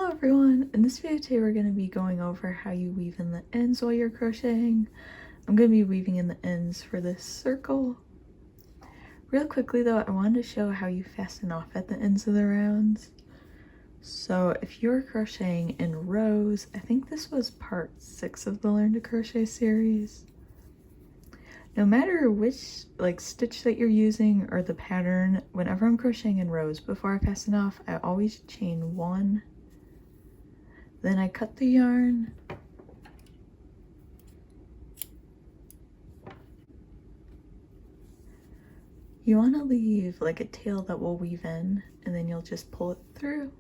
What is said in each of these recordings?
Hello everyone! In this video today we're going to be going over how you weave in the ends while you're crocheting. I'm going to be weaving in the ends for this circle. Real quickly though, I wanted to show how you fasten off at the ends of the rounds. So if you're crocheting in rows, I think this was part 6 of the Learn to Crochet series. No matter which stitch that you're using or the pattern, whenever I'm crocheting in rows, before I fasten off, I always chain 1. Then I cut the yarn, you want to leave like a tail that will weave in, and then you'll just pull it through.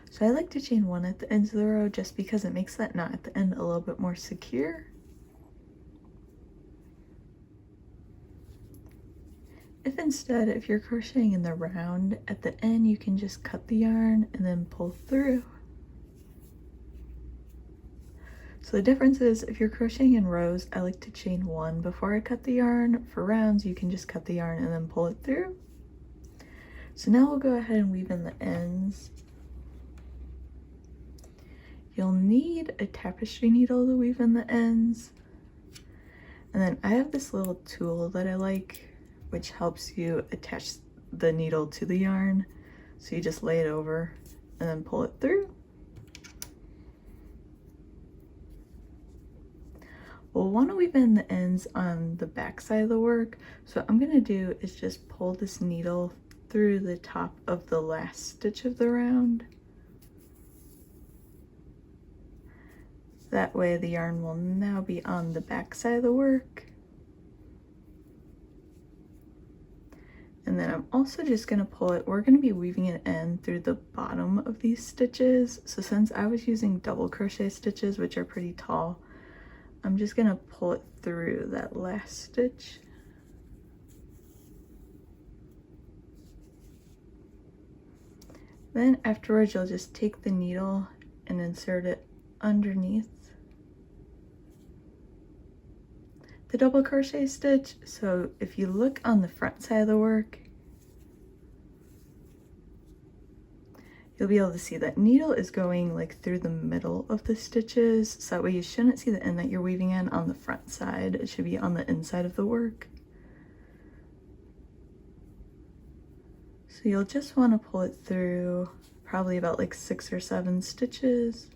So I like to chain 1 at the ends of the row just because it makes that knot at the end a little bit more secure. If you're crocheting in the round, at the end you can just cut the yarn and then pull through. So the difference is, if you're crocheting in rows, I like to chain 1 before I cut the yarn. For rounds, you can just cut the yarn and then pull it through. So now we'll go ahead and weave in the ends. You'll need a tapestry needle to weave in the ends. And then I have this little tool that I like, which helps you attach the needle to the yarn. So you just lay it over and then pull it through. We'll want to weave in the ends on the back side of the work. So what I'm going to do is just pull this needle through the top of the last stitch of the round. That way the yarn will now be on the back side of the work. And then I'm also just going to pull it, we're going to be weaving it in through the bottom of these stitches. So since I was using double crochet stitches, which are pretty tall, I'm just going to pull it through that last stitch. Then afterwards, you'll just take the needle and insert it underneath the double crochet stitch. So if you look on the front side of the work, you'll be able to see that needle is going through the middle of the stitches. So that way you shouldn't see the end that you're weaving in on the front side. It should be on the inside of the work. So you'll just want to pull it through probably about 6 or 7 stitches.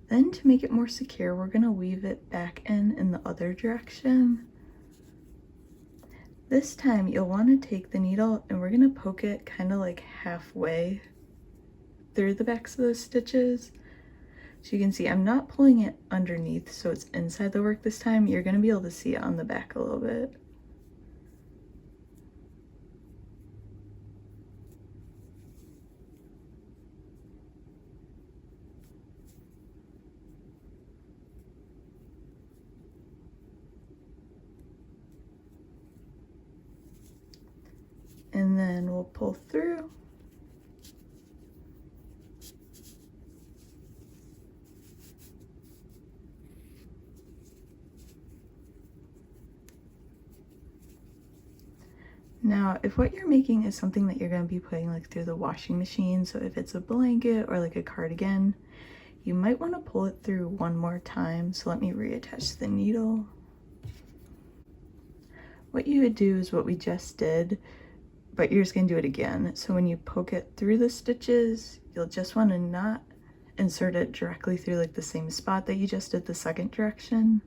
Then to make it more secure, we're going to weave it back in the other direction. This time you'll want to take the needle and we're going to poke it kind of halfway through the backs of those stitches. So you can see I'm not pulling it underneath so it's inside the work this time. You're going to be able to see it on the back a little bit. And then we'll pull through. Now, if what you're making is something that you're going to be putting through the washing machine, so if it's a blanket or a cardigan, you might want to pull it through one more time. So let me reattach the needle. What you would do is what we just did, but you're just going to do it again. So when you poke it through the stitches, you'll just want to not insert it directly through the same spot that you just did the second direction.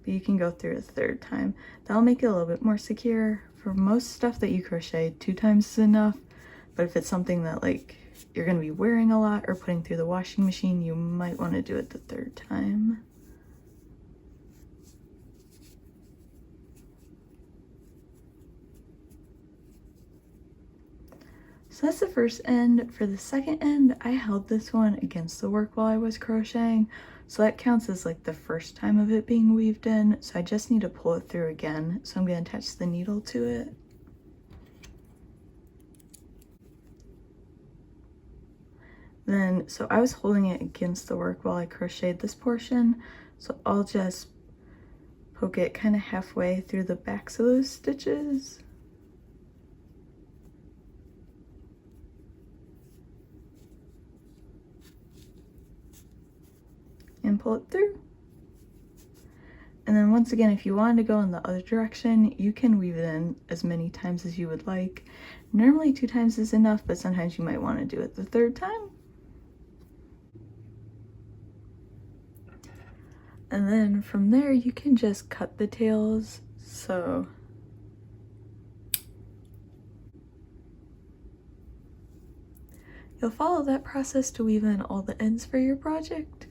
But you can go through a third time. That'll make it a little bit more secure. For most stuff that you crochet, 2 times is enough. But if it's something that you're going to be wearing a lot or putting through the washing machine, you might want to do it the 3rd time. So that's the first end. For the second end, I held this one against the work while I was crocheting. So that counts as the first time of it being weaved in. So I just need to pull it through again. So I'm going to attach the needle to it. Then, so I was holding it against the work while I crocheted this portion, so I'll just poke it kind of halfway through the backs of those stitches. And pull it through. And then once again, if you wanted to go in the other direction, you can weave it in as many times as you would like. Normally 2 times is enough, but sometimes you might want to do it the 3rd time. And then from there, you can just cut the tails. So you'll follow that process to weave in all the ends for your project.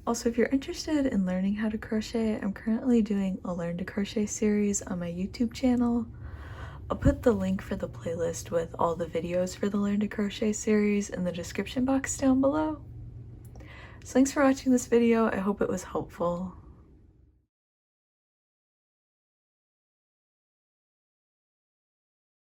Also, if you're interested in learning how to crochet, I'm currently doing a Learn to Crochet series on my YouTube channel. I'll put the link for the playlist with all the videos for the Learn to Crochet series in the description box down below. So thanks for watching this video. I hope it was helpful.